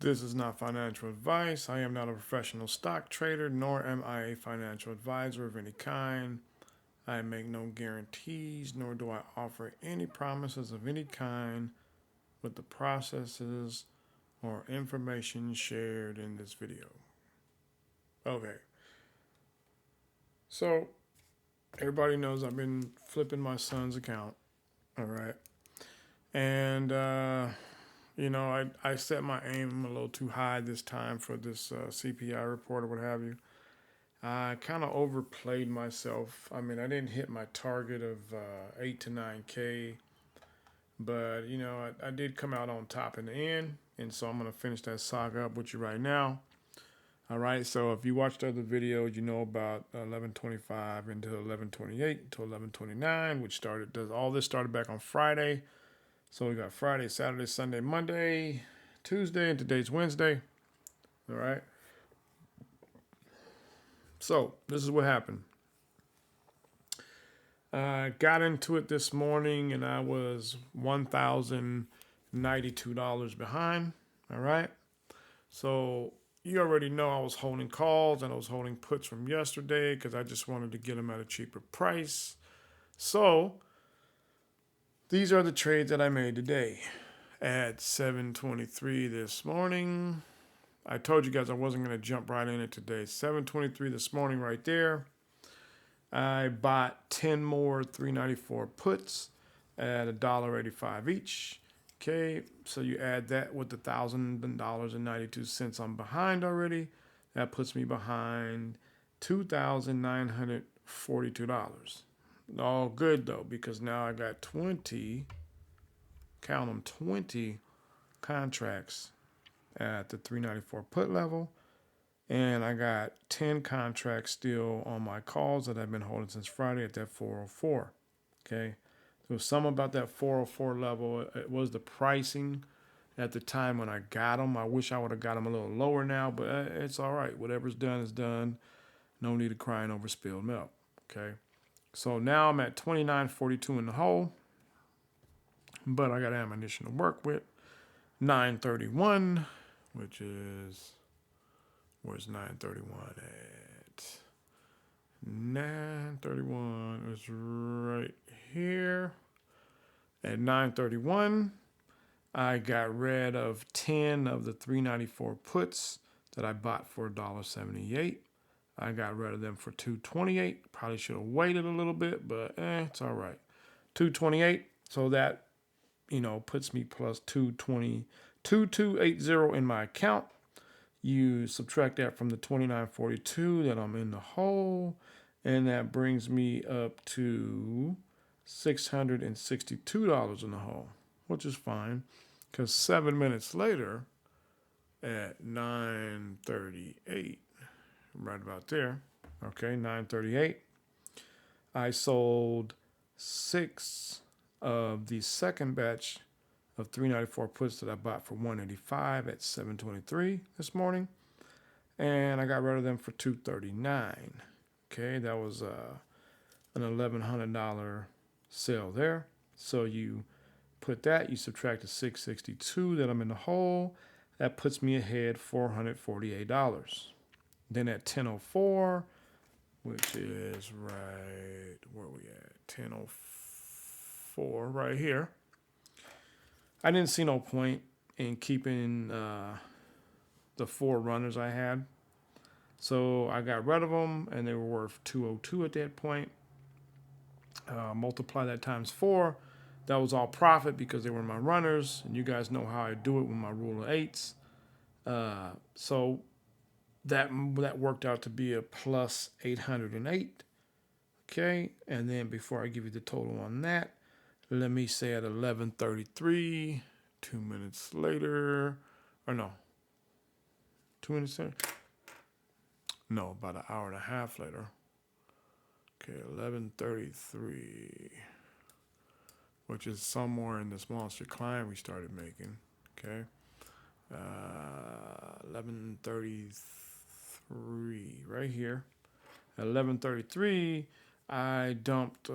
This is not financial advice. I am not a professional stock trader, nor am I a financial advisor of any kind. I make no guarantees, nor do I offer any promises of any kind with the processes or information shared in this video. Okay, so everybody knows I've been flipping my son's account, all right? And, I set my aim a little too high this time for this CPI report or what have you. I kind of overplayed myself. I mean, I didn't hit my target of 8 to 9K, but I did come out on top in the end, and so I'm gonna finish that saga up with you right now. All right. So if you watched other videos, you know about 11:25 into 11:28 to 11:29, which does all this started back on Friday. So we got Friday, Saturday, Sunday, Monday, Tuesday, and today's Wednesday. All right. So this is what happened. I got into it this morning and I was $1,092 behind. All right. So you already know I was holding calls and I was holding puts from yesterday because I just wanted to get them at a cheaper price. So these are the trades that I made today at 7:23 this morning. I told you guys I wasn't going to jump right in it today. 7:23 this morning right there. I bought 10 more 394 puts at $1.85 each. Okay, so you add that with the $1,000.92 I'm behind already. That puts me behind $2,942. All good though, because now I got 20, count them, 20 contracts at the 394 put level. And I got 10 contracts still on my calls that I've been holding since Friday at that 404. Okay. There was some about that 404 level. It was the pricing at the time when I got them. I wish I would have got them a little lower now, but it's all right. Whatever's done is done. No need of crying over spilled milk. Okay. So now I'm at 29.42 in the hole, but I got ammunition to work with. 931, which is, where's 931 at? 931 is right here. At 931, I got rid of 10 of the 394 puts that I bought for $1.78. I got rid of them for $2.28. Probably should have waited a little bit, but it's all right. $2.28. So that puts me plus 220, 2280 in my account. You subtract that from the 2942 that I'm in the hole, and that brings me up to $662 in the hole, which is fine because 7 minutes later at 9:38, right about there, okay, 9:38, I sold 6 of the second batch of 394 puts that I bought for 185 at 7:23 this morning, and I got rid of them for 239. Okay, that was an $1,100 sale there. So you put that, you subtract the 662 that I'm in the hole, that puts me ahead $448. Then at 10:04, which is right where we at, 10:04 right here. I didn't see no point in keeping the 4 runners I had. So I got rid of them, and they were worth 202 at that point. Multiply that times 4. That was all profit because they were my runners, and you guys know how I do it with my rule of eights. So that worked out to be a plus 808. Okay, and then before I give you the total on that, let me say at 11:33, 2 minutes later, or no, 2 minutes later, no, about an hour and a half later. Okay, 11:33, which is somewhere in this monster climb we started making. Okay, 11:33 right here. At 11:33, I dumped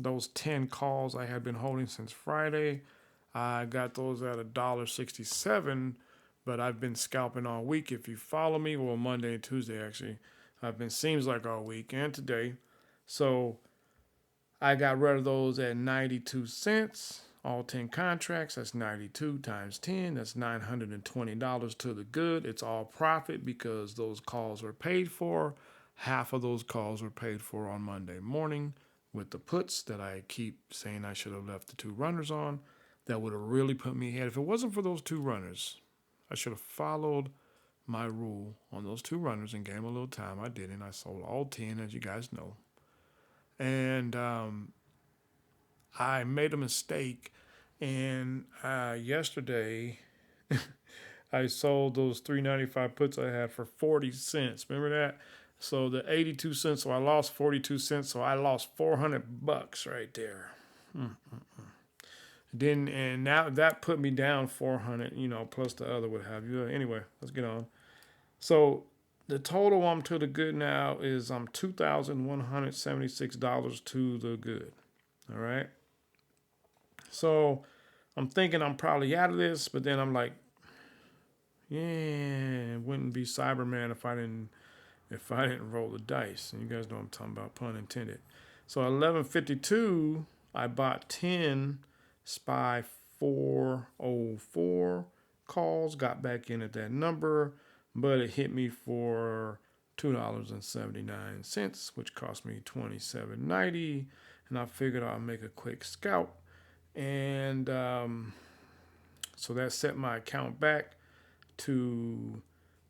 those 10 calls I had been holding since Friday. I got those at $1.67, but I've been scalping all week. If you follow me, well, Monday and Tuesday actually, I've been seems like all week and today. So I got rid of those at 92 cents. All 10 contracts, that's 92 times 10. That's $920 to the good. It's all profit because those calls were paid for. Half of those calls were paid for on Monday morning with the puts that I keep saying I should have left the two runners on. That would have really put me ahead. If it wasn't for those two runners, I should have followed my rule on those two runners and gave them a little time. I didn't. I sold all 10, as you guys know. And I made a mistake. And yesterday, I sold those 395 puts I had for 40 cents. Remember that? So the 82 cents, so I lost 42 cents. So I lost $400 right there. Then and now that put me down 400, plus the other what have you. Anyway, let's get on. So the total I'm to the good now is $2,176 to the good. All right. So I'm thinking I'm probably out of this, but then I'm like, yeah, it wouldn't be Cyberman if I didn't roll the dice. And you guys know what I'm talking about, pun intended. So at 11:52, I bought 10 SPY 404 calls, got back in at that number, but it hit me for $2.79, which cost me $27.90. And I figured I'd make a quick scalp. And so that set my account back to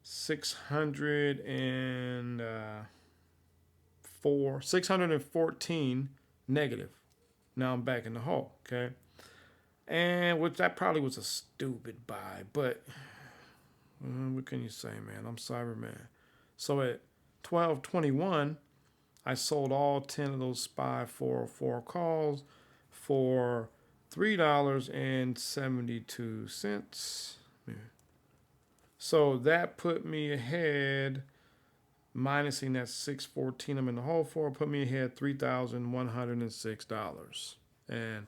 614 negative. Now I'm back in the hole, okay? And which that probably was a stupid buy, but what can you say, man? I'm Cyberman. So at 12:21, I sold all 10 of those SPY 404 calls for $3.72. Yeah. So that put me ahead, minusing that 614 I'm in the hole for, put me ahead $3,106. And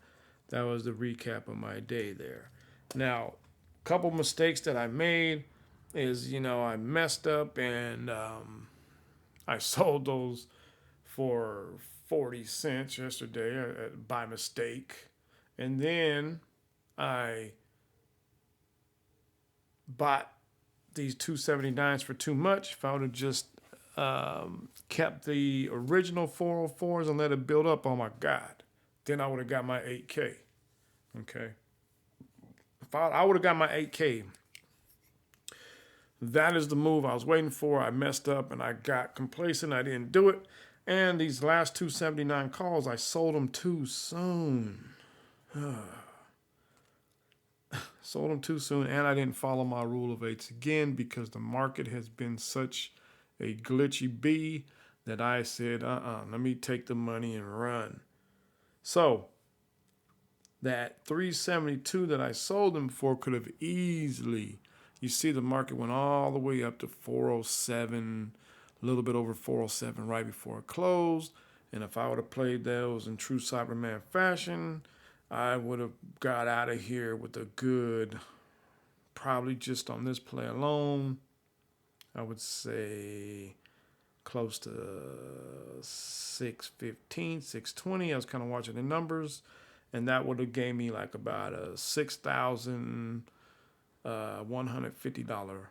that was the recap of my day there. Now, a couple mistakes that I made is, I messed up and I sold those for 40 cents yesterday by mistake. And then I bought these 279s for too much. If I would have just kept the original 404s and let it build up, oh my God, then I would have got my 8K. Okay. If I would have got my 8K, that is the move I was waiting for. I messed up and I got complacent. I didn't do it. And these last 279 calls, I sold them too soon. Sold them too soon, and I didn't follow my rule of eights again because the market has been such a glitchy bee that I said, let me take the money and run. So that 372 that I sold them for could have easily, you see the market went all the way up to 407, a little bit over 407 right before it closed. And if I would have played those in true Cyberman fashion, I would have got out of here with a good, probably just on this play alone, I would say close to 615, 620. I was kind of watching the numbers, and that would have gave me like about a $6,150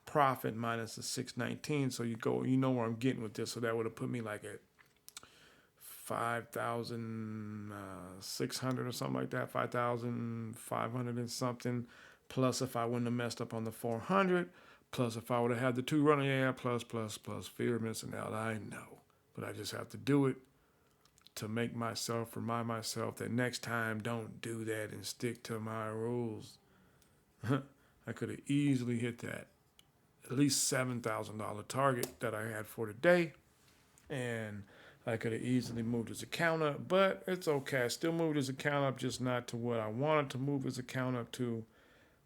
profit minus the 619. So you know where I'm getting with this. So that would have put me like at 5,600 or something like that, 5,500 and something. Plus, if I wouldn't have messed up on the 400, plus if I would have had the two running, plus, fear of missing out. I know, but I just have to do it to remind myself that next time don't do that and stick to my rules. I could have easily hit that at least $7,000 target that I had for today, and I could have easily moved his account up, but it's okay. I still moved his account up, just not to what I wanted to move his account up to.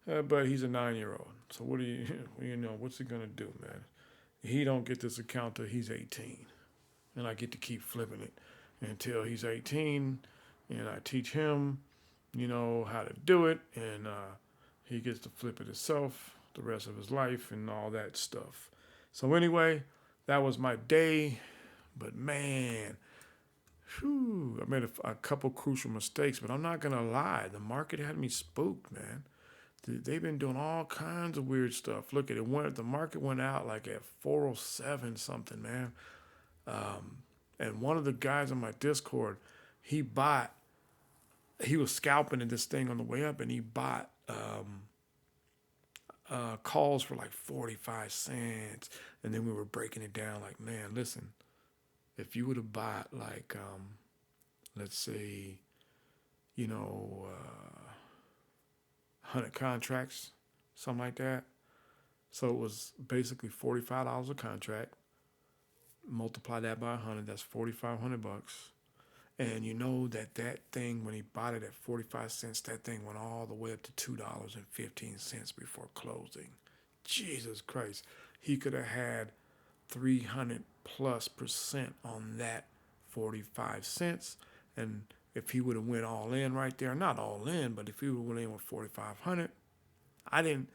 But he's a 9-year-old, so what's he gonna do, man? He don't get this account till he's 18, and I get to keep flipping it until he's 18, and I teach him, how to do it, and he gets to flip it himself. the rest of his life and all that stuff. So anyway, that was my day. But man, whew, I made a couple crucial mistakes. But I'm not gonna lie, the market had me spooked, man. They've been doing all kinds of weird stuff. Look at it. The market went out like at 407 something, man. And one of the guys on my Discord, he bought. He was scalping in this thing on the way up, and he bought calls for like 45 cents. And then we were breaking it down like, man, listen, if you would have bought like, let's say, 100 contracts, something like that. So it was basically $45 a contract. Multiply that by 100, that's $4,500. And you know that thing, when he bought it at 45 cents, that thing went all the way up to $2.15 before closing. Jesus Christ. He could have had 300+% on that 45 cents. And if he would have went all in right there, not all in, but if he would have went in with 4,500, I didn't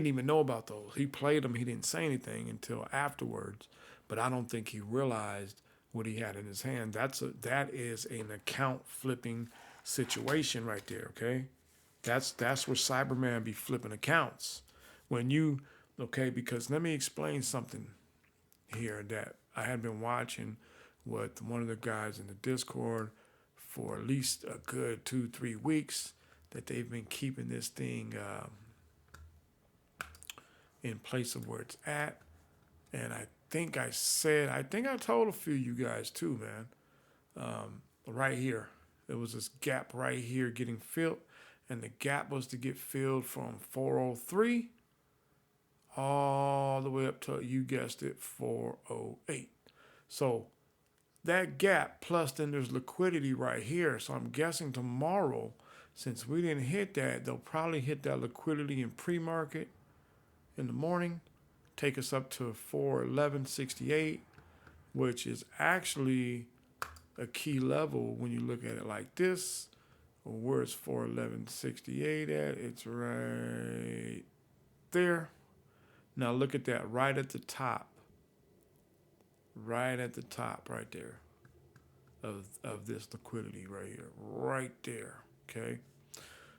even know about those. He played them. He didn't say anything until afterwards, but I don't think he realized what he had in his hand. That is an account flipping situation right there. Okay, that's where Cyberman be flipping accounts. Because let me explain something here that I had been watching with one of the guys in the Discord for at least a good 2-3 weeks, that they've been keeping this thing in place of where it's at. And I think I told a few of you guys too, man. Right here, there was this gap right here getting filled, and the gap was to get filled from 403 all the way up to, you guessed it, 408. So that gap, plus then there's liquidity right here. So I'm guessing tomorrow, since we didn't hit that, they'll probably hit that liquidity in pre-market in the morning, take us up to 411.68, which is actually a key level when you look at it like this. Where's 411.68 at? It's right there. Now look at that, right at the top. Right at the top, right there, of this liquidity right here. Right there, okay?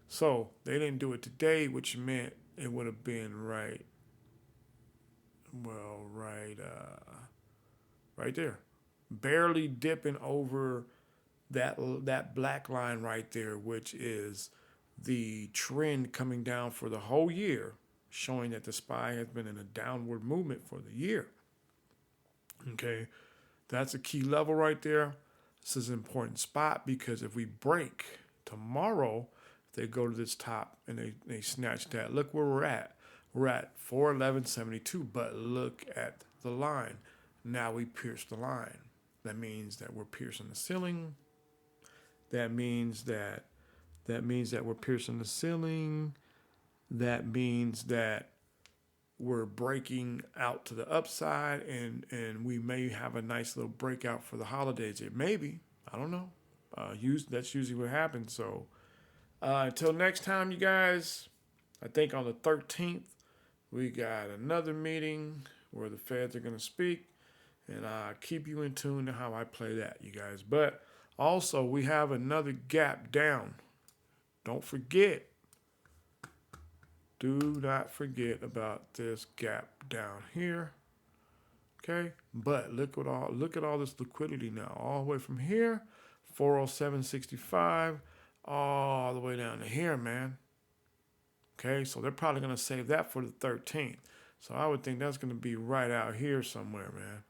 So they didn't do it today, which meant it would have been right there. Barely dipping over that black line right there, which is the trend coming down for the whole year, showing that the SPY has been in a downward movement for the year. Okay, that's a key level right there. This is an important spot because if we break tomorrow, if they go to this top and they snatch that, look where we're at. We're at 411.72, but look at the line. Now we pierce the line. That means that we're piercing the ceiling. That means that we're piercing the ceiling. That means that we're breaking out to the upside, and we may have a nice little breakout for the holidays. It may be. I don't know. That's usually what happens. So until next time, you guys, I think on the 13th, we got another meeting where the Feds are going to speak, and I'll keep you in tune to how I play that, you guys. But also, we have another gap down. Don't forget. Do not forget about this gap down here. Okay? But look at all this liquidity now. All the way from here, 407.65, all the way down to here, man. Okay, so they're probably going to save that for the 13th. So I would think that's going to be right out here somewhere, man.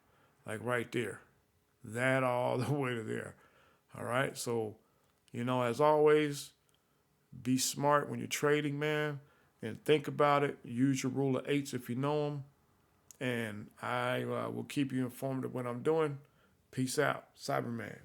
Like right there. That all the way to there. All right, so, as always, be smart when you're trading, man. And think about it. Use your rule of eights if you know them. And I will keep you informed of what I'm doing. Peace out. Cyberman.